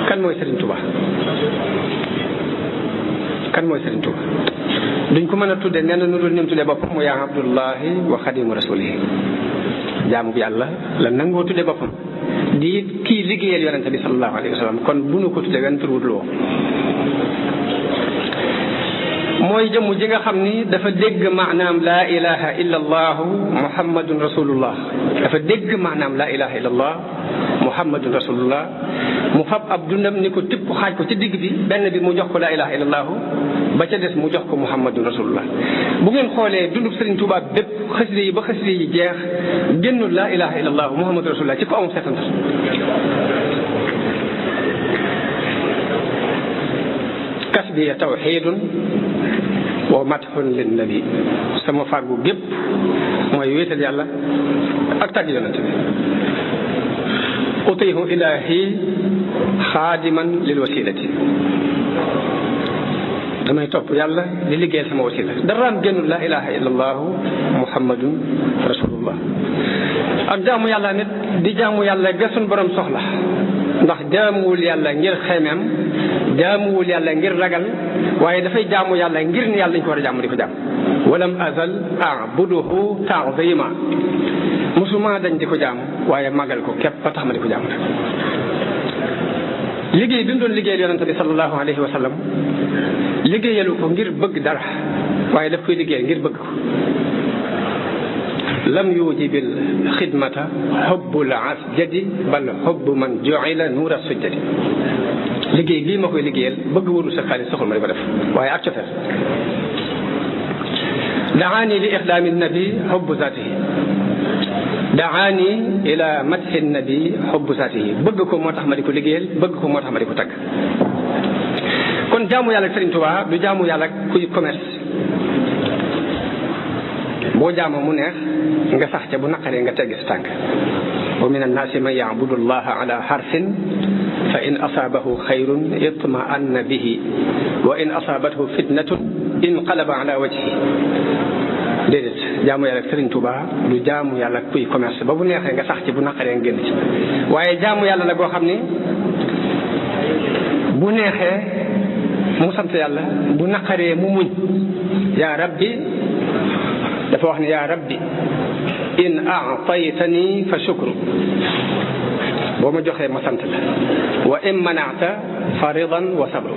kan mooy Serigne Touba kan mooy Serigne Touba duñ ko mën a tudde nenn nu dul ni mu tudde boppam mu yaa Abdullahi wa xadimu rasulihi jaamu bi yàlla la nangoo tudde boppam di kii liggéeyal yonente bi sallallahu alayhi wa sallam kon bu nu ko tudde wenn tur wut loo mooy jëmm ji nga xam ni dafa dégg maanaam laa ilaha illa allahu muhammadun rasulullah dafa dégg maanaam laa ilaha illa allah muhammadun rasulullah mu fab ab dundam ni ko tipp xaaj ko ci digg bi benn bi mu jox ko laa ilaha illa allahu ba ca des mu jox ko muhammadun rasulullah bu ngeen xoolee dundub Serigne Touba bépp xasida yi ba xasida yi jeex génnul laa ilaha illa allahu muhammadun rasulullah ci ko amul setantal kasbiya tawxidun wa madxun lin nabi sama fàggu gépp mooy wéetal yàlla ak tàgg yonente bi utihu ilahi xaadiman lil wasilati damay topp yàlla di liggéeyal sama wasila daraam génnul laa ilaha illa allahu muhammadun rasulullah ak jaamu yàlla nit di jaamu yàlla ga suñ borom soxla ndax jaamuwul yàlla ngir xemeem jaamuwul yàlla ngir ragal waaye dafay jaamu yàlla ngir ni yàlla dañ ko war a jaamu di ko jaam walam azal abuduhu taazima musuma dañ di ko jaam waaye magal ko képp ba tax ma di ko jaam rek liggéey bi mu doon liggéeyal yonente bi sallallahu alayhi wa sallam liggéeyalu ko ngir bëgg dara waaye daf koy liggéeyal ngir bëgg ko lam yujibil xidmata xubbul asjadi bal xubbu man juila nuura sujjadi liggéey lii ma koy liggéeyal bëgg wëru sa xaalis soxul ma di ko def waaye ak cofeel daani li ixdaami nabi xubbu zaatihi daani ila madxi nabi xubbu zaatihi bëgg ko moo tax ma di ko liggéeyal bëgg ko moo tax ma di ko tagg kon jaamu yàlla ak Serigne Touba du jaamu yàlla kuy commerce boo jaamoo mu neex nga sax ca bu naqaree nga teggi sa tànk wa min annaasi man yaabudu allaha ala harfin fa in asaabahu xayrun itma'anna bihi wa in asaabathu fitnatun inqalaba ala wajhi déedéet jaamu yàlla ak Serigne Touba du jaamu yàlla kuy commerce ba bu neexee nga sax ci bu naqaree nga génn ci waaye jaamu yàlla la goo xam ni bu neexee mu sant yàlla bu naqaree mu muñ yaa rabbi dafa wax ne yaa rabbi in aataytani fa shukru boo ma joxee ma sant la wa in manaata fa ridan wa sabru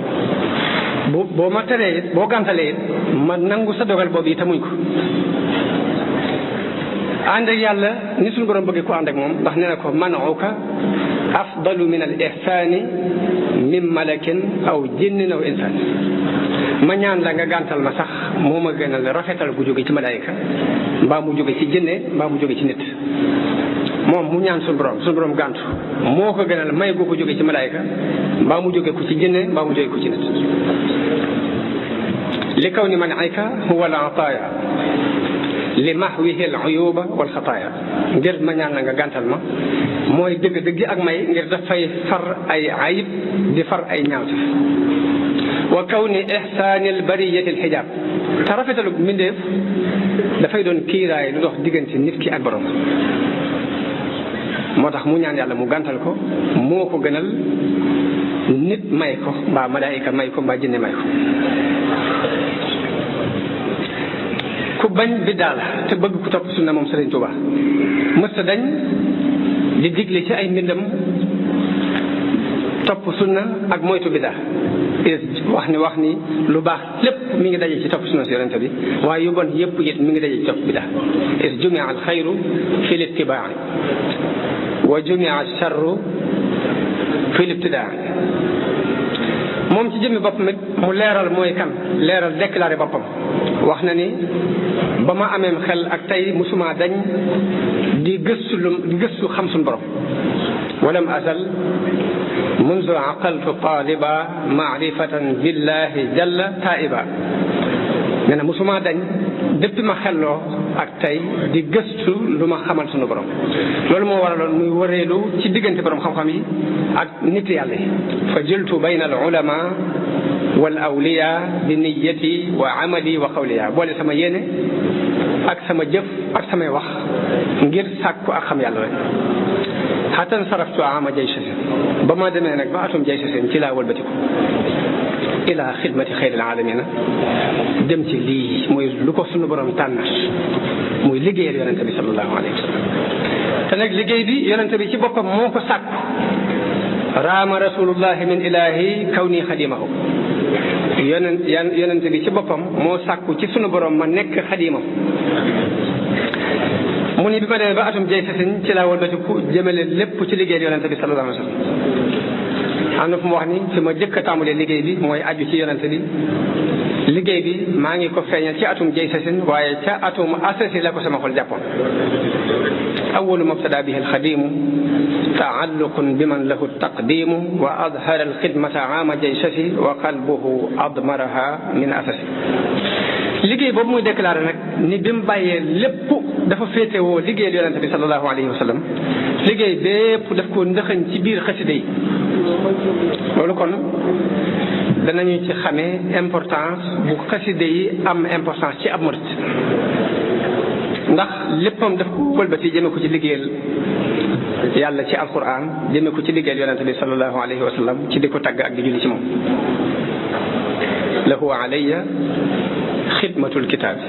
boo ma teree it boo gàntalee it ma nangu sa dogal boobu yi te muñ ko ànd ak yàlla ni suñu borom bëggee ko ànd ak moom ndax nee na ko manuka afdalu min al ihsaani min malakin aw jinnin aw insaan ma ñaan la nga gàntal ma sax moo ma gënal rafetal gu jóge ci malaayika mbaa mu jóge ci jinne mbaa mu jóge ci nit moom mu ñaan suñu borom gàntu moo ko gënal may gu ko jóge ci malaayika mbaa mu jóge ko ci jinne mbaa mu jóge ko ci nit li kaw ni man ayka huwa al ataaya li mahwihi al uyuba wal xataaya ngir ma ñaan la nga gàntal ma mooy dëgg-dëgg ak may ngir dafay far ay ayib di far ay ñaawteef wa kawni ihsaanil bariyati al xijaab te rafetalu mbindeef dafay doon kiiraay lu dox diggante nit ki ak borom moo tax mu ñaan yàlla mu gàntal ko moo ko gënal nit may ko mbaa malaayika may ko mbaa jinne may ko ku bañ biddaa la te bëgg ku topp sunna moom Serigne Touba mësta dañ di digle ci ay mbindam topp sunna ak moytu biddaa wax ni lu baax lépp mi ngi daje ci topp sunna si yonente bi waaye yu bon yëpp it mi ngi daje ci topp biddaa is jumia al xayru fi l ittibaai wa jumia al charru fi l ibtidaa moom ci jëmmi boppam it mu leeral mooy kan leeral déclaré boppam wax na ni ba ma ameem xel ak tey musuma dañ di gëstu xam suñu borom walam azal munzu aqaltu taliba maarifatan billahi jalla taiba nee na musuma dañ depuis ma xelloo ak tey di gëstu lu ma xamal suñu borom loolu moo waraloon muy wëreelu ci diggante borom xam-xam yi ak nit yàlla yi fa jëltu bayna al ulama wal awliya bi niyyati wa amali wa qawliya boole sama yéene ak sama jëf ak samay wax ngir sàkku ak xam yàlla rek xatan saraftu ama jay sasin ba ma demee nag ba atum jay sasin ci laa wëlbatiku ila xidmati xayril alamina dem ci lii muy lu ko sunu borom tànn muy liggéeyal yonente bi sallallahu alayhi wa sallam te nag liggéey bi yonente bi ci boppam moo ko sàkku raama rasulullahi min ilahi kawni xadimahu yonente bi ci boppam moo sàkku ci sunu borom ma nekk xadimam mu ni bi ma demee ba atum jay sasin ci laa wëlbatiku jëmale lépp ci liggéeyal yonente bi sallallahu alayhi wa sallam am na fu mu wax ni fi ma jëkk a tàmbalee liggéey bi mooy aju ci yonente bi liggéey bi maa ngi ko feeñal ci atum jay sasin waaye ca atum asasi la ko sama xol jàppoon awalu mabtada bihi alxadimu taalluqun biman lahu taqdimu wa adhara alxidmata ama jay sasi wa qalbuhu admaraha min asasi liggéey boobu muy déclaré nag ni bi mu bàyyee lépp dafa féetewoo liggéeyal yonente bi sallallahu alayhi wa sallam liggéey bépp daf ko ndëxañ ci biir xasida yi loolu kon danañu ci xamee importance bu xasida yi am importance ci ab murit ndax léppam daf ko wëlbati jëme ko ci liggéeyal yàlla ci alquran jëme ko ci liggéeyal yonente bi sallallahu alayhi wa sallam ci di ko tagg ak di julli ci moom lahu alayya xidmatul kitaabi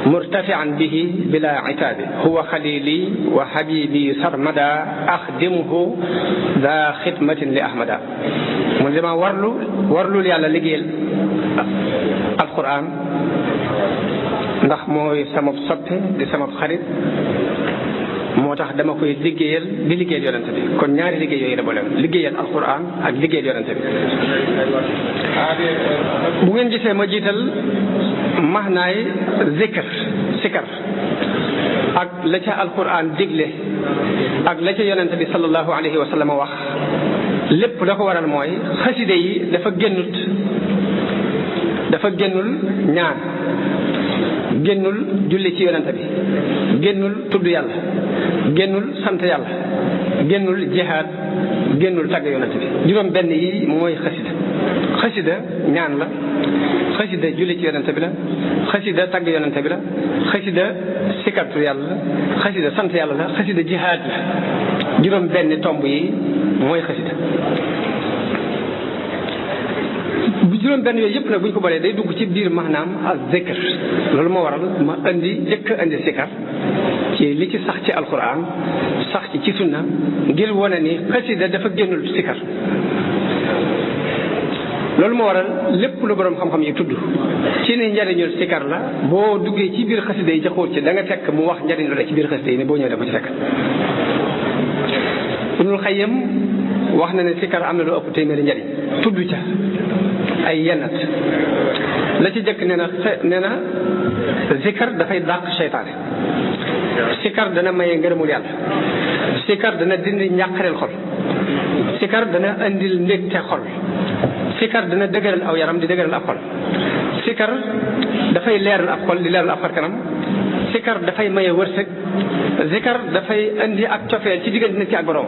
murtafian bihi bila itaabi huwa xalili wa habibi sarmada axdimuhu da xidmatin li ahmada mu dama warlul yàlla liggéeyal alquran ndax mooy sama soppe di sama xarit moo tax dama koy liggéeyal di liggéeyal yonente bi kon ñaari liggéey yooyu la boole liggéeyal alquran ak liggéeyal yonente bi bu ngeen gisee ma jiital maxnaay zikr sikar ak la ca alquran digle ak la ca yonente bi sallallahu alayhi wa sallam wax lépp la ko waral mooy xaside yi dafa génnul ñaan génnul julli ci yonente bi génnul tudd yàlla génnul sant yàlla génnul jihaad génnul tagg yonente bi juróom benn yi mooy xasida ñaan la xasida julli ci yonente bi la xasida tagg yonente bi la xasida sikartu yàlla la xasida sant yàlla la xasida jihaad la juróom benn tomb yi mooy xasida juróom benn yooyu yëpp nag bu ñu ko boolee day dugg ci biir maanaam ak zikr loolu moo waral ma jëkk indi sikar ci li ci sax ci alquran sax ci sunna ngir wane ni xasida dafa génnul sikar loolu moo waral lépp lu borom xam-xam yi tudd ci ni njariñul sikar la boo duggee ci biir xasida yi ca xóot ci da nga fekk mu wax njariñ lu ci biir xasida yi ne boo ñëwee da ko ci fekk Ibnul Qayyim wax na ne sikar am na lu ëpp téeméeri njariñ tudd ca ay yennat la ci jëkk nee na sikar dafay dàq seytaane sikar dana maye ngërëmul yàlla sikar dana dindi njàqareel xol sikar dana andil ndégte xol sikar dana dëgëral aw yaram di dëgëral ab xol sikar dafay leeral ab xol di leeral ab xar kanam sikar dafay maye wërsëg sikar dafay indi ak cofeel ci diggante nit ki ak borom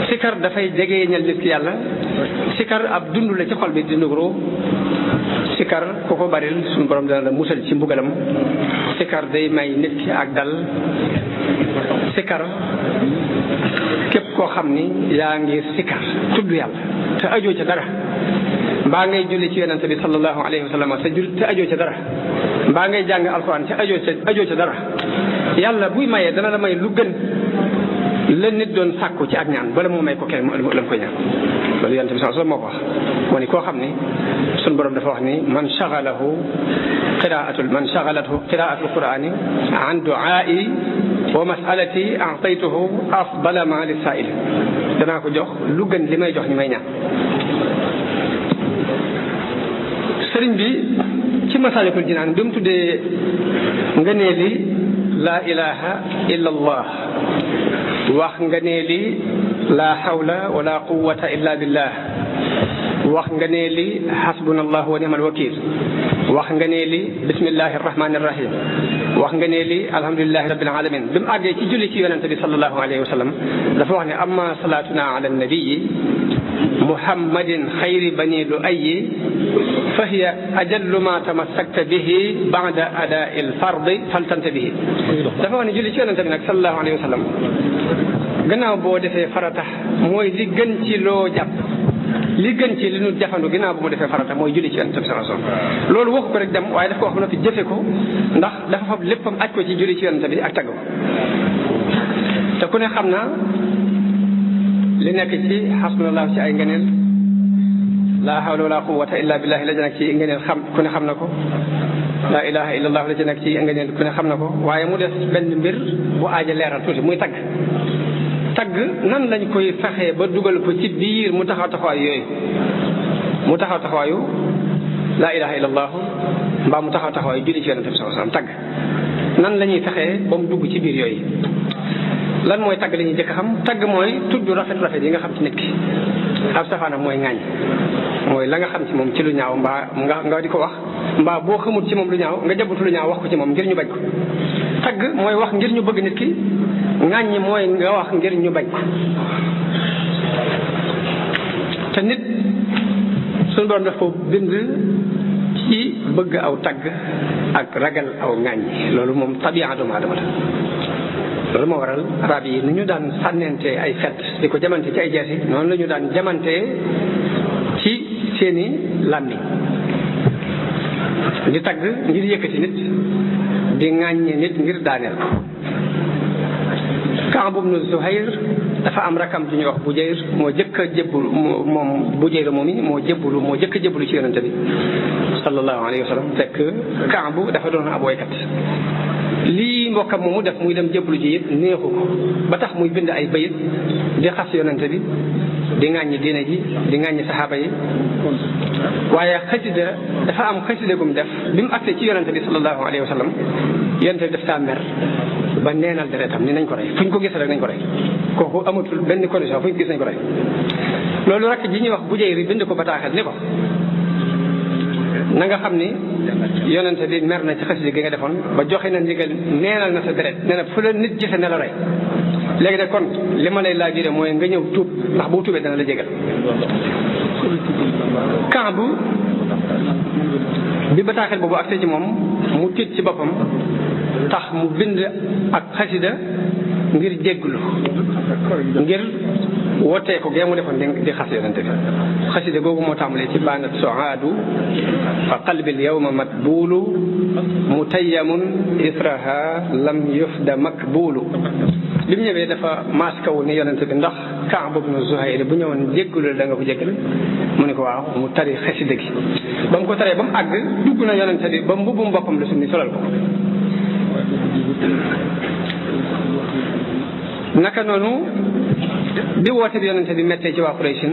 sikar dafay jegeñal nit ki yàlla sikar ab dund la ci xol bi di nugro sikar ku ko baril suñu borom dana la musal ci mbugalam sikar day may nit ki ak dal sikar képp koo xam ni yaa ngi sikar tudd yàlla te ajoo ca dara mbaa ngay julli ci yonente bi sallallahu alayhi wa sallam te ajoo ca dara mbaa ngay jàng alquran te ajoo ca dara yàlla buy mayee dana la may lu gën la nit doon sàkku ci ak ñaan bala moo may ko kenn la mu koy ñaan loolu yonente bi sallallahu moo ko wax moo ni koo xam ni sun borom dafa wax ni man shagalathu qiraatul qur'ani an du'aa'i wa mas'alati a'taytuhu afdala ma lis-saa'il danaa ko jox lu gën li may jox ñi may ñaan sëriñ bi ci Masaalikul Jinaan bi mu tuddee ngëneeli laa ilaha illa allah wax ngëneeli laa hawla wala quwwata illa billah wax ngëneeli hasbunallahu wa ni'mal wakiil wax ngëneeli bismillahi rahmani rahim wax ngëneeli alhamdulillahi rabbil alamin bi mu àggee ci julli ci yonente bi sallallahu alayhi wa sallam dafa wax ne amma salaatuna ala nabii muhammadin xayri bani lu ayyi fa hiya ajallu ma tamassakta bihi ba'da ada'il fardi faltanta bihi. dafa wax ne julli ci yonente bi nag sallallahu alayhi wa sallam gannaaw boo defee farata mooy li gën ci loo jàpp, li gën ci li nu jafandu ginnaaw bu mu defee farata mooy julli ci yonente bi sallallahu alayhi wa sallam. loolu waxu ko rek dem waaye daf ko wax ba noppi jëfe ko, ndax dafa fab léppam aj ko ci julli ci yonente bi ak tagg ko. te ku ne xam na li nekk ci xasbunallahu ci ay ngëneel, laa hawla wala quwwata illa billahi la ci nekk ci ngëneel xam ku ne xam na ko, laa ilaha illallah la ci nekk ci ngëneel ku ne xam na ko. waaye mu des benn mbir bu aaja leeral tuuti muy tagg. tagg nan lañ koy fexee ba dugal ko ci biir mu taxaw taxawaayu yooyu, mu taxaw taxawaayu laa ilaha illallah mbaa mu taxaw taxawaayu julli ci yonente bi sallallahu alayhi wasallam. tagg nan la ñuy fexee ba mu dugg ci biir yooyu. lan mooy tagg la ñuy jëkk xam? tagg mooy tudd rafet yi nga xam ci nit ki. ab safaanam mooy ŋaañ, mooy la nga xam ci moom ci lu ñaaw mbaa nga di ko wax, mbaa boo xamut ci moom lu ñaaw nga jabutu lu ñaaw wax ko ci moom ngir ñu bañ ko. tagg mooy wax ngir ñu bëgg nit ki, ŋaañ mooy nga wax ngir ñu bañ ko. te nit suñu borom daf ko bind ci bëgg aw tagg ak ragal aw ŋaañ. loolu moom tabi'a doomu aadama la. loolu moo waral arab yi ni ñu daan sànnente ay fet di ko jamante ci ay jeesi, noonu la ñu daan jamante ci seeni làmmiñ di tagg ngir yëkkati nit, di ŋàññe nit ngir daaneel ko. Kaab ibnu Zuhayr dafa am rakam ju ñuy wax Bujayr, moo jëkk a jébbulu moom Bujayr moom yi moo jëkk a jébbulu ci yonente bi sallallahu alayhi wa sallam. fekk Kaab dafa doon ab woykat. lii mbokkam moomu def muy dem jébbalu ji it neexu ko ba tax muy bind ay bayit di xas yonente bi, di ŋàññi diine ji, di ŋàññi saxaaba yi. waaye xasida dafa am xasida gum def bi mu agsee ci yonente bi sallallahu alayhi wa sallam. yonente bi daf saa mer ba neenal deretam ni nañ ko rey, fu ñu ko gis rek nañ ko rey. kooku amatul benn condition, fu ñu ko gis nañ ko rey. loolu rek ji ñuy wax Bujayri bind ko bataaxel ni ko na nga xam ni yonente bi mer na ci xasida gi nga defoon ba joxe na ndigal neenal na sa deret, nee na fu la nit gise ne la rey. léegi nag kon li ma lay laajure mooy nga ñëw tuub, ndax boo tuubee dana la jégal. Kaab bi bataaxel boobu agsee ci moom mu tiit ci boppam, tax mu bind ak xasida ngir jégglu, ngir wootee ko gee mu defoon di xas yonente bi. xasida googu moo tàmbalee ci baanat soaadu fa qalbil yawma matbuulu mutayyamun israha lam yufda makbuulu. bi mu ñëwee dafa maas kaw ni yonente bi ndax Kaab ibnu Zuhayr bu ñëwoon jéggulu da nga ko jéggal? mu ne ko waaw. mu tari xasida gi ba mu ko taree ba mu àgg dugg na yonente bi ba mbubbum boppam la summi solal ko. naka noonu bi woote bi yonente bi mettee ci waa Quraysin,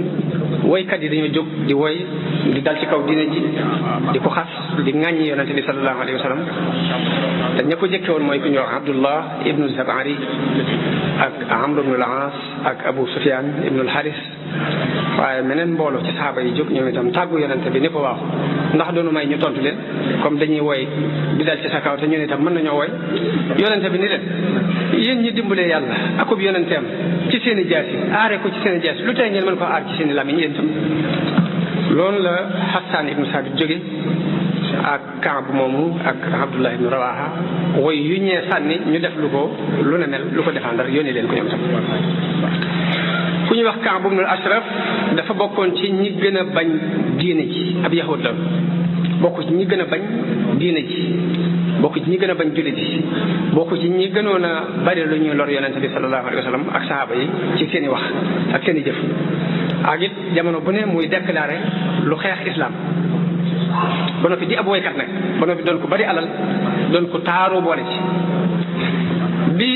woykat yi dañoo jóg di woy di dal ci kaw diine ji, di ko xas, di ŋàññi yonente bi sallallahu alayhi wa sallam. te ña ko jëkke woon mooy ku ñuy wax Abdullah ibnu Zabari ak Amr ibnu al-Aas ak Abu Sufyan ibnu al-Haris. waaye meneen mbooloo ci saxaaba yi jóg ñoom itam tàggu yonente bi ni ko waaw ndax doonu may ñu tontu leen, comme dañuy woy di dal ci sa kaw te ñun itam mën nañoo woy. yonente bi ni leen yéen ñi dimbalee yàlla akub yonenteem ci seen i jaas yi aare ko ci seen i jaas lu tey ngeen mën ko aar ci seen i lamiñ yéen itam. loolu la Hassan ibnu Saabit jóge ak Kaab moomu ak Abdullah ibnu Rawaha woy yu ñee sànni ñu def lu ne mel lu ko défendre yónnee leen ko ñoom itam. ku ñuy wax Kaab ibnu Ashraf dafa bokkoon ci ñi gën a bañ diine ji, ab yahud la bokk ci ñi gën a bañ diine ji, bokk ci ñi gën a bañ jullit ji, bokk ci ñi gënoon a bari lu ñuy lor yonente bi sallallahu alayhi wa sallam ak sahaaba yi ci seen i wax ak seen i jëf. ak it jamono bu ne muy déclaré lu xeex islam ba noppi di ab woykat nag, ba noppi doon ko bari alal, doon ko taaru boole ci. bi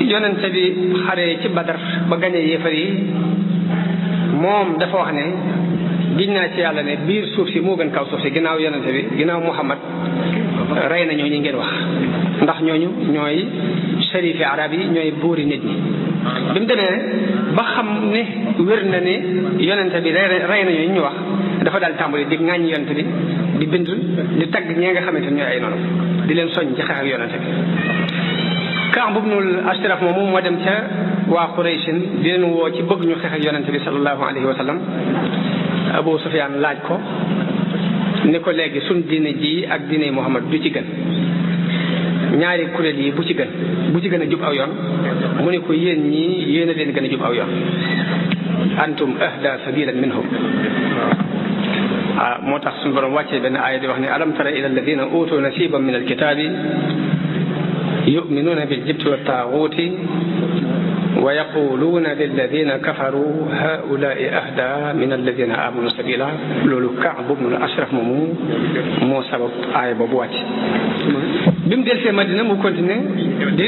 yonente bi xaree ci Badar ba gañe yéefar yi, moom dafa wax ne giñ naa ci yàlla ne biir suuf si moo gën kaw suuf si ginnaaw yonente bi, ginnaaw Muhammad rey na ñooñu ngeen wax, ndax ñooñu ñooy sharifi arab yi, ñooy buuri nit ñi. bi mu demee ba xam ne wér na ne yonente bi rey na ñooñu ñu wax, dafa daal tàmbali di ŋàññi yonente bi, di bind di tagg ñee nga xamante ne ñooy ay noonu, di leen soññ ci xeex ak yonente bi. Kaab ibnul Ashraf moom moo dem ca waa Qurayshin di leen woo ci bëgg ñu xeex ak yonente bi sallallahu alayhi wa sallam. Abu Sufyaan laaj ko ni ko léegi suñ diine ji ak diine Muhammad du ci gën ñaari kuréel yi bu ci gën a jub aw yoon mu ne ko yéen ñii yéen a leen gën a jub aw yoon antum ahda sabilan minhum. moo tax suñu borom wàccee benn aaya di wax ne alam tara ila alladina utu nasiban min alkitabi yuminuuna biljibti wa taaguuti wa yaquluuna lilladina kafaru haulai ahda min alladina amanu sabila. loolu Kaab ibnul Ashraf moomu moo sabab aaya boobu wàcc. bi mu delsee Madina mu continué di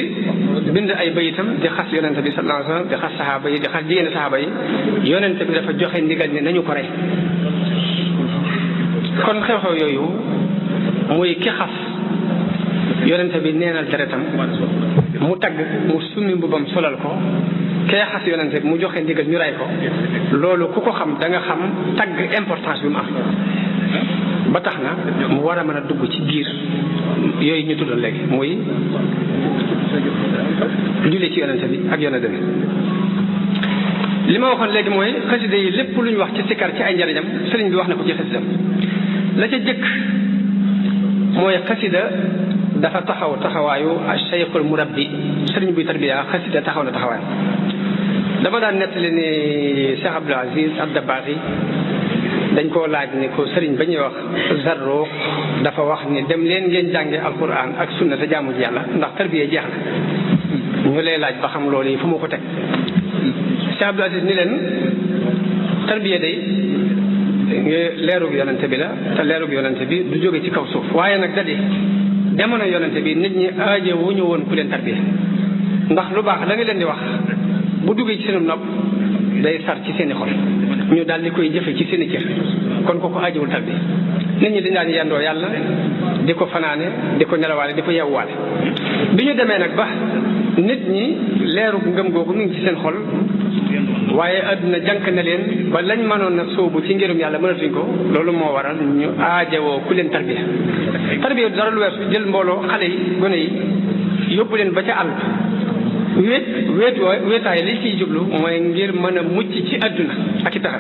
bind ay bayitam di xas yonente bi sallallahu alayhi wa sallam di xas saxaaba yi di xas jigéen saxaaba yi. yonente bi dafa joxe ndigal ne nañu ko rey. kon xew-xew yooyu muy ki xas yonente bi neenal deretam mu tagg mu summi mbubam solal ko kee xas yonente bi mu joxe ndigal ñu rey ko loolu ku ko xam da nga xam tagg importance bi mu am ba tax na mu war a mën a dugg ci biir yooyu ñu tuddal léegi muy julli ci yonente bi ak yonente bi. li ma waxoon léegi mooy xasida yi lépp lu ñu wax ci sikkar ci ay njariñam sëriñ bi wax na ko ci xasidam. la ca jëkk mooy xasida dafa taxawaayu cheikhul murabbi sëriñ buy tarbiya xasida taxaw na taxawaay. dama daan nettali ni Cheikh Abdul Aziz Ad-Dabaax dañ koo laaj ni ko sëriñ ba ñuy wax Zarruq dafa wax ni dem leen ngeen jànge alquran ak sunna te jaamu ji yàlla ndax tarbiya jeex na ñu lay laaj ba xam loolu yi fu mu ko teg. Cheikh Abdul Aziz ni leen tarbiya day leerug yonente bi la te leerug yonente bi du jóge ci kaw suuf waaye nag da di jamono yonente bi nit ñi aaje wu ñu woon ku leen tarbiya ndax lu baax la nga leen di wax bu duggee ci seen nopp day sar ci seen i xol ñu daal di koy jëfe ci seen i cër kon kooku aajewul tarbiya. nit ñi dañ daan yendoo yàlla di ko fanaane di ko nelawaale di ko yewwaale bi ñu demee nag ba nit ñi leerug ngëm googu mu ngi ci seen xol waaye àdduna jànk na leen ba lañ mënoon na sóobu ci ngirum yàlla mënatuñ ko loolu moo waral ñu aajewoo ku leen tarbiya. tarbiya dara lu weesu jël mbooloo xale yi gone yi yóbbu leen ba ca àll wéetaay li ciy jublu mooy ngir mën a mucc ci àdduna ak i pexe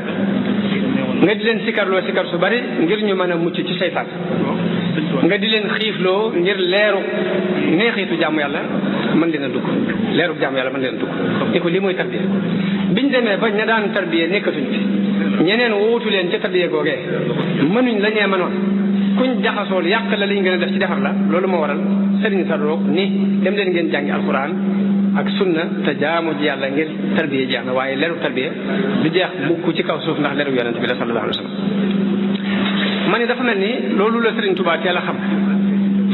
nga di leen sikarloo sikar su bari ngir ñu mën a mucc ci seytaan nga di leen xiifloo ngir leeru neexitu jaamu yàlla mën leen a dugg leeru jaamu yàlla mën leen a dugg ni ko lii mooy tarbiya. biñ demee ba ña daan tarbiya nekkatuñ fi ñeneen wóotu leen ca tarbiya googee mënuñ la ñee mënoon kuñ jaxasool yàq la liñ gën a def ci defar la loolu moo waral sëriñ Zarruq ni dem leen ngeen jàngi alquran ak sunna te jaamu ji yàlla ngir tarbiya jeex na waaye leeru tarbiya du jeex mukk ci kaw suuf ndax leeru yonente bi la sallallahu alayhi wa sallam. ma ni dafa mel ni loolu la Sëriñ Tuubaa teel a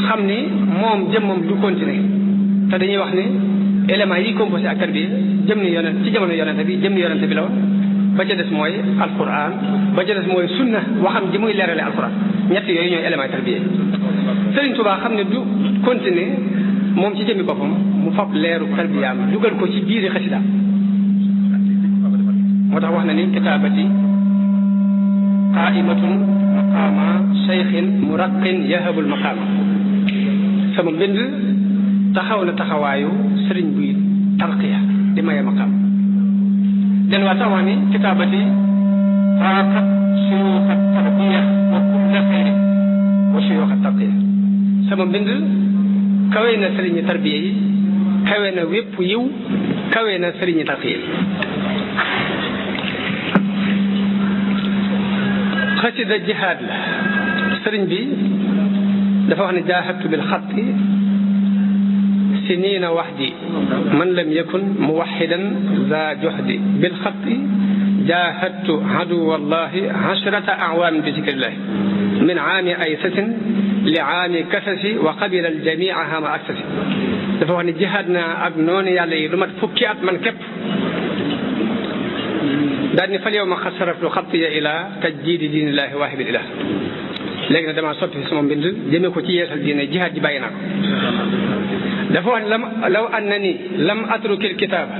xam ni moom jëmmam du continuer te dañuy wax ni éléments yi composé ak tarbiya jëm ni yonent ci jamono yonente bi jëm ni yonente bi la woon ba ca des mooy alquran ba ca des mooy sunna waxam ji muy leerale alquran ñett yooyu ñooy éléments tarbiya. Sëriñ Tuubaa xam ne du continuer moom ci jëmmi boppam mu fab leeru tarbiyaam dugal ko ci biiri xasida moo tax wax na ni kitaabati qaimatun maqaama cheikhin muraqin yahabul maqaama sama mbind taxaw na taxawaayu sëriñ buy tarqiya di maye maqaam den waa tax wax ni kitaabati faaqat suyuuxa tarqiya wa kulla xayrin wa suyuuxa tarqiya sama mbind kawe na sëriñi tarbiya yi kawe na wépp yiw kawe na sëriñi tarqiya yi. xasida jihaad la sëriñ bi dafa wax ne jaahadtu bil xatti siniina waxdi man lam yakun muwaxidan za joxdi bil xatti jaahadtu aduwa allahi ashrata awaamin bi zikrillahi min aami aysasin li aami kasasi wa qabila aljamia hama aksasi dafa wax ne jihaad naa ak noonu yàlla yi lu mat fukki at man képp daal ni fal yow ma xas saraftu xattiya ila tajdiidi diinillahi waahibil ilah léegi nag damaa soppi sama mbind jëmee ko ci yeesal diine jihaad ji bàyyi naa ko dafa wax ne law annani lam atrukil kitaaba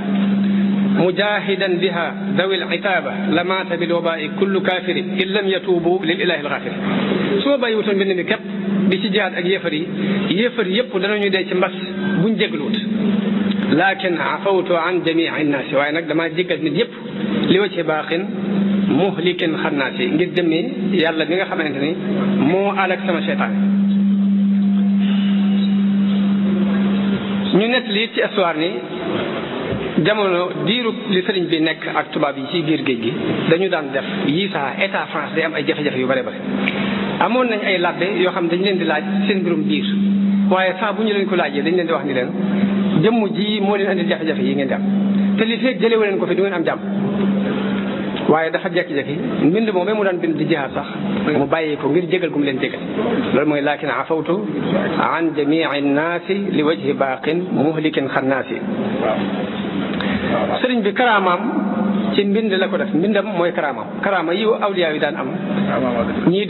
mujahidan biha dawi al-itaba lamata bil waba'i kullu kafiri in lam yatubu lil ilahi al-ghafir su ma bàyyi wutoon mbind mi képp di ci jihaad ak yéefar yëpp danañu dee ci mbas buñ jégluwut lakin afawtu an jamii nnaasi waaye nag damaa jéggal nit yëpp li wacce baaxin muhlikin xannaasi ngir jëmmi yàlla mi nga xamante ni moo alak sama seytaan ñu nett lii ci histoire ni jamono diiru li sëriñ bi nekk ak tubaab yi ci biir géej gi dañu daan def yii saa état France day am ay jafe-jafe yu bare bare amoon nañ ay labbe yoo xam dañ leen di laaj seen mbirum biir waaye saa bu ñu leen ko laajee dañ leen di wax ni leen jëmm ji moo leen andi jafe-jafe yi ngeen di am te li feeg jëlewu leen ko fi du ngeen am jàmm waaye dafa jekki-jekki mbind moom mu daan bind di jihaad sax mu bàyyi ko ngir jégal gu mu leen jégal loolu mooy laakin afawtu an jamii nnaasi li wajhi baaqin muhlikin xannaasi sëriñ bi karaamaam ci mbind la ko def mbindam mooy karaama yi awliya yi daan am ñii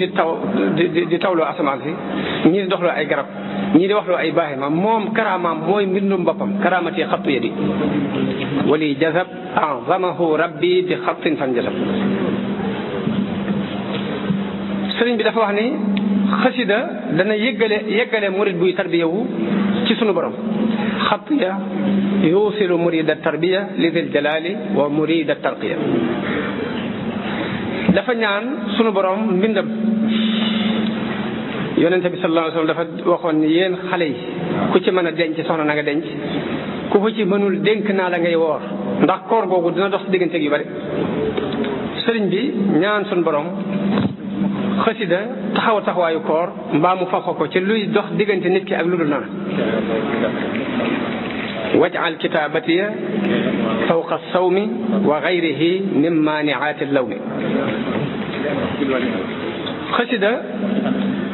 di tawloo asamaan si ñii di doxloo ay garab ñii di waxloo ay baaxima moom karaamaam mooy mbindum boppam karaamati xattu yadi wali jazab azamahu rabbi bi xattin fan jazab sëriñ bi dafa wax ni xasida dana yeggale murid buy tarbiyawu ci sunu borom xatya yuusilu murida tarbiya li dil jalali wa murida tarqiya dafa ñaan sunu borom mbindam yonente bi sallallahu alayhi wasallam dafa waxoon ni yéen xale yi ku ci mën a denc soxna na nga denc ku ko ci mënul dénk naa la ngay woor ndax koor googu dina dox si digganteeg yu bari sëriñ bi ñaan sunu borom xasida taxawaayu koor mbaa mu faxo ko ci luy dox diggante nit ki ak lu dul noonu waj'al kitaabatiya fawqa sawmi wa gayrihi min maaniaati lawmi xasida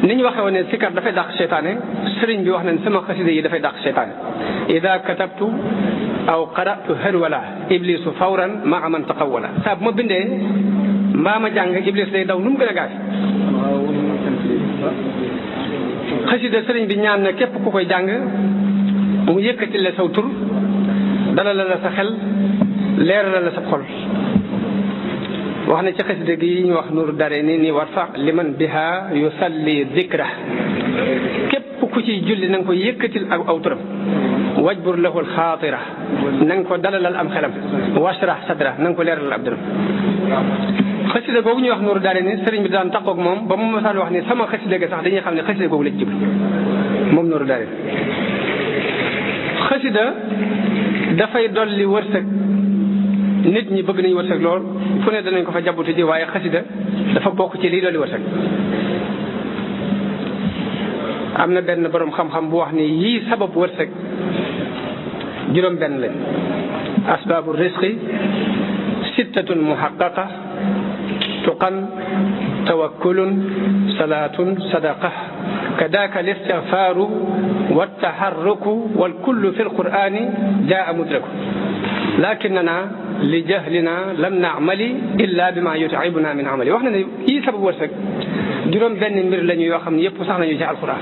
ni ñu waxee woon ne sikar dafay dàq seytaane sëriñ bi wax nañ sama xasida yi dafay dàq seytaane ida katabtu aw qara'tu harwala iblisu fawran maa man taqawwala saa bu ma bindee mbaa ma jàng iblis day daw nu mu gën a gaaw xasida sëriñ bi ñaan na képp ku koy jàng mu yëkkati la saw tur dalal la sa xel leeral la sa xol wax na ci xasida gi ñu wax nuuru dare ni warfa liman biha yusalli dikra képp ku ci julli na nga ko yëkkatil ak aw turam wajbur lahu alxaatira na nga ko dalalal am xelam washrah sadra na nga ko leeralal ab dëram xasida googu ñuy wax nuuru dare ni sëriñ bi daan taqoog moom ba mu masaan wax ni sama xasida ga sax dañuy xam ne xasida googu la ci jublu moom nuuru dare xasida dafay dolli wërsëg nit ñi bëgg nañu wërsëg lool fu ne danañ ko fa jabutu ji waaye xasida dafa bokk ci lii dolli wërsëg am na benn borom xam-xam bu wax ni yii sabab wërsëg juróom benn lañ asbaabu risqi sittatun muhaqqaqa tuqan tawakkulun salaatun sadaqa kadaka listigfaaru wattaharruku walkullu fi lqur'ani jaa mudraku lakinana li jahlina lam naamali illa bima yut'ibuna min amali wax na ne yii sabab wërsëg juróom benn mbir lañu yoo xam ne yëpp sax nañu ci alquran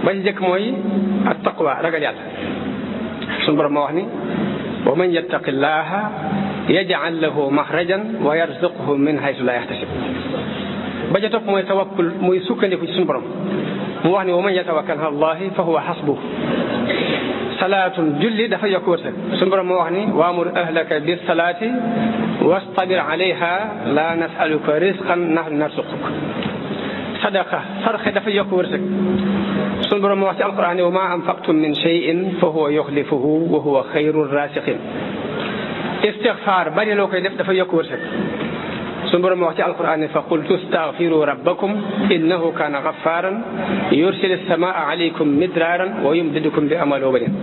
ba ci jëkk mooy at taqwa ragal yàlla suñu borom moo wax ni wa man yattaqi llaha yaj'al lahu maxrajan wa yarzuqhu min haythu la yahtasib ba ca topp mooy tawakkul muy sukkandiku ci suñu borom mu wax ni wa man yatawakkal ala allahi fa huwa hasbuh salaatun julli dafa yokk wërsëg suñu borom moo wax ni waamur ahlaka bis salaati wastabir alayha la nasaluka risqan nahnu narsuquk sadaqa sarxe dafa yokk wërsëg suñu borom moo wax ci alquran wa ma anfaqtum min shay'in fa huwa yukhlifuhu wa huwa khayru rasiqin istixfaar bari loo koy def dafa yokk wërsëg suñu borom wax ci alquran fa qultu astaghfiru rabbakum innahu kana ghaffaran yursilu samaa alaykum midraran wa yumdidukum bi amwalin wa banin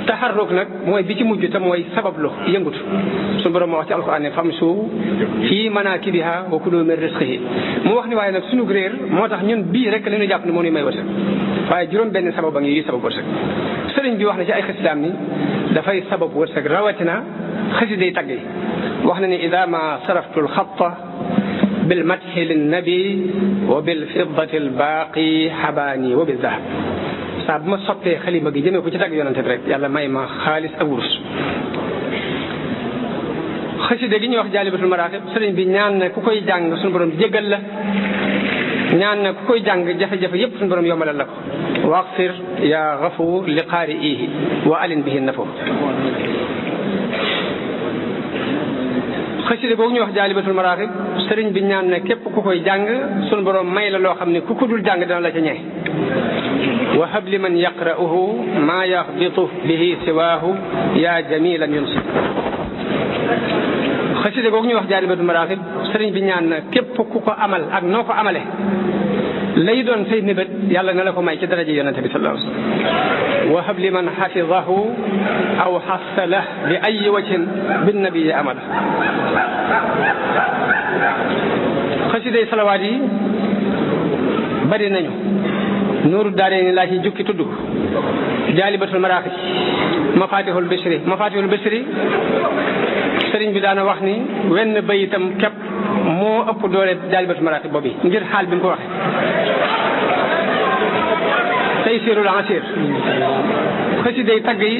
taxarruk nag mooy bi ci mujj te mooy sabablu yëngutu suñu borom wax ci alquran famshu fi manakibiha wa kulu min rizqihi mu wax ni waaye nag suñu réer moo tax ñun bii rek la ñu jàpp ne moo ñu may wërsëg waaye juróom benn sabab a ngi yi sabab wërsëg sëriñ bi wax na ci ay xasidaam ni dafay sabab wërsëg rawatina xasiday tagg yi wax na ni ida ma saraftu alxatta bilmadxi linnabi wa bilfiddati albaaqi xabaani wa bildahab saa bu ma soppee xalima gi jëmee ko ci tagg yonante bi rek yàlla may ma xaalis ak wurus. xasida gi ñuy wax jaalibatul maraaxib sëriñ bi ñaan na ku koy jàng suñu borom jéggal la, ñaan na ku koy jàng jafe-jafe yépp suñu borom yombalal la ko. waqfir ya gafuur li qaari'ihi wa alin bihi nafu. xasida googu ñuy wax jaalibatul maraaxib sëriñ bi ñaan na képp ku koy jàng suñu borom may la loo xam ne ku ko dul jàng dana la ca ñee. wa hab li man yaqra'uhu maa yaxbitu bihi siwaahu yaa jamilan yunsi. xasida googu ñuy wax jaalibatul maraaxib sëriñ bi ñaan na képp ku ko amal ak noo ko amale lay doon say mébét yàlla na la ko may ci daraja yonente bi sallallahu alayhi wa sallam. wa hab li man xafidahu aw xassala bi ay wajhin bin nabii amala. xasiday salawaat yi bari nañu. nuuru daarayni laa ci jukki tudd jaalibatul maraaxib mafatihul bishri sëriñ bi daana wax ni wenn bayitam képp moo ëpp doole jaalibatul maraaxib boobu ngir xaal bi mu ko waxee. taysirul asir xasiday tagg yi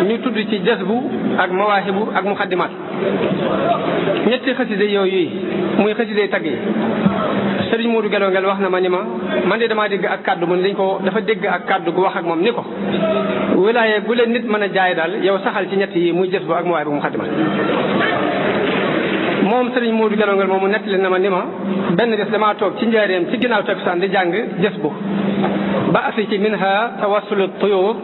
ñu tudd ci jasbu ak mawaahibu ak muxaddimaat. ñetti xasiday yooyu yi muy xasiday tagg yi sëriñ Modou Gelongel wax na ma ni ma man de damaa dégg ak kàddu mu ne dafa dégg ak kàddu gu wax ak moom ni ko wilaaye gu leen nit mën a jaay daal yow saxal ci ñett yi muy jasbu ak mawaahibu muxaddimaat. moom sëriñ Modou Gelongel moom mu nettali na ma ni ma benn bés damaa toog ci njaareem ci ginnaaw takkusaan di jàng jasbu ba asi ci minha tawassulu tuyóor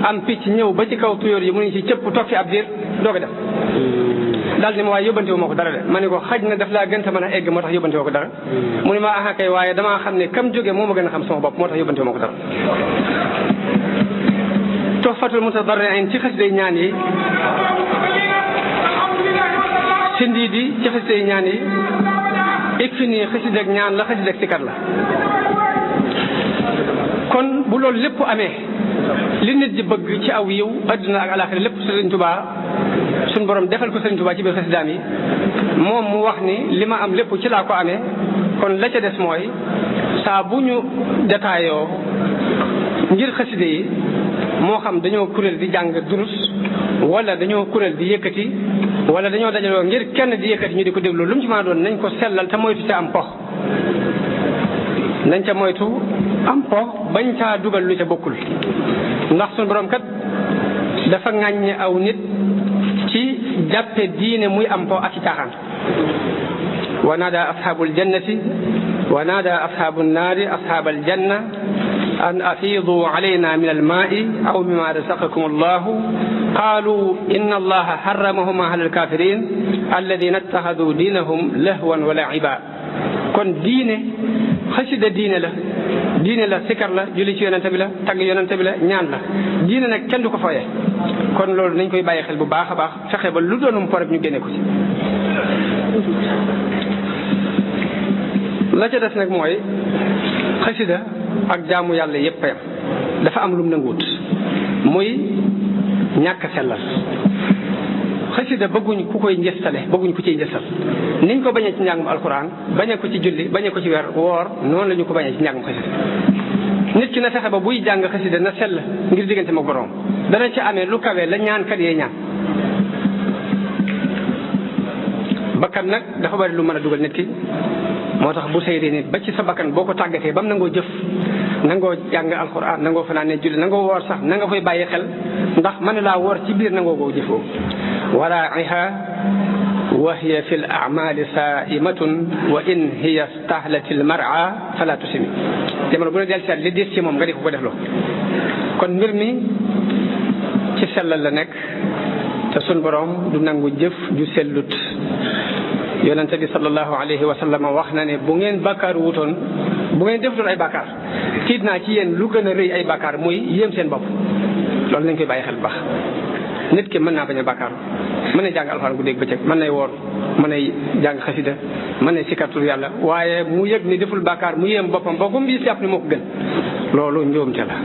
am picc ñëw ba ci kaw tuyóor yi mu ngi ci cëpp toog fi ab diir doog a dem. daal ni ma waaye yóbbante wu ma ko dara de ma ne ko xaj na daf laa gën a mën a egg moo tax yóbbante woo ko dara. mu ne ma aha kay waaye damaa xam ne kam jóge moo ma gën a xam sama bopp moo tax yóbbante wu ma ko dara. tuhfatul mutadarriin ci xasiday ñaan yi sindi di ci xasiday ñaan yi ik fi nii xasida ak ñaan la xasida ak sikar la. kon bu loolu lépp amee li nit di bëgg ci aw yiw adduna ak alaxira lépp Sëriñ Tuubaa suñ borom defal ko Sëriñ Tuubaa ci biir xasidaam yi moom mu wax ni li ma am lépp ci laa ko amee. kon la ca des mooy saa bu ñu détailloo ngir xaside yi moo xam dañoo kuréel di jàng durus wala dañoo kuréel di yëkkati wala dañoo dajaloo ngir kenn di yëkkati ñu di ko déglu lu mu ci mën a doon nañ ko sellal te moytu ca am pox nañ ca moytu am pox bañ caa dugal lu ca bokkul. ndax suñu borom kat dafa ŋàññe aw nit ci jàppe diine muy am pox ak ci caaxaan. wa naada ashaabul jannati wa naada ashaabu naari ashaabal janna an afiidu alayna min almaai aw mimma razaqakum allahu qaalu inna allaha harramahuma ala alkafirin alladina ittaxadu diinahum lahwan wa laiba. kon diine xasida diine la sikar la julli ci yonente bi la tagg yonente bi la ñaan la diine nag kenn du ko fooye. kon loolu nañ koy bàyyi xel bu baax a baax fexe ba lu doonum porop ñu génne ko ci. la ca des nag mooy xasida ak jaamu yàlla yépp yam dafa am lum nanguwut muy ñàkk sellal. xasida bëgguñ ku koy njëstale bëgguñ ku ciy njëstal niñ ko bañee ci njàngum alxuraan bañee ko ci julli bañee ko ci weer woor noonu la ñu ko bañee ci njàngum xasida. nit ki na fexe ba buy jàng xasida na sell ngir diggante ma borom dana ci amee lu kawe la ñaan kat yee ñaan. bakkan nag dafa bari lu mën a dugal nit ki moo tax bu saytee nit ba ci sa bakkan boo ko tàggatee ba mu nangoo jëf nangoo jàng alxuraan nangoo fanaane julli nangoo woor sax na nga koy bàyyi xel ndax mën laa woor ci biir nangoo koo jëfoo. waraiha wa hiya fi l amali saimatun wa in hiya stahlati l mara fala tusimi. jamono bu ne del seet li diis ci moom nga di ko defloo. kon mbir mi ci sellal la nekk te sun borom du nangu jëf ju sellut. yonente bi sallallahu alayhi wa sallam wax na ne bu ngeen bàkkaar wutoon bu ngeen defutoon ay bàkkaar tiit naa ci yéen lu gën a rëy ay bàkkaar muy yéem seen bopp. loolu nañ koy bàyyi xel bu baax. nit ki mën naa bañ a bàkkaar mën na jàng alxuraan guddeeg bëccëg mën nay woor mën nay jàng xasida mën nay sikkartul yàlla waaye mu yëg ni deful bàkkaar mu yéem boppam ba gum bi jàpp ni moo ko gën loolu njuumte la.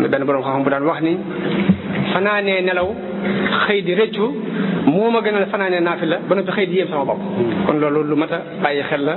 benn borom xam-xam bu daan wax ni fanaanee nelaw xëy di rëccu moo ma gënal fanaanee naafila ba noppi xëy di yéem sama bopp. kon loolu lu mat a bàyyi xel la.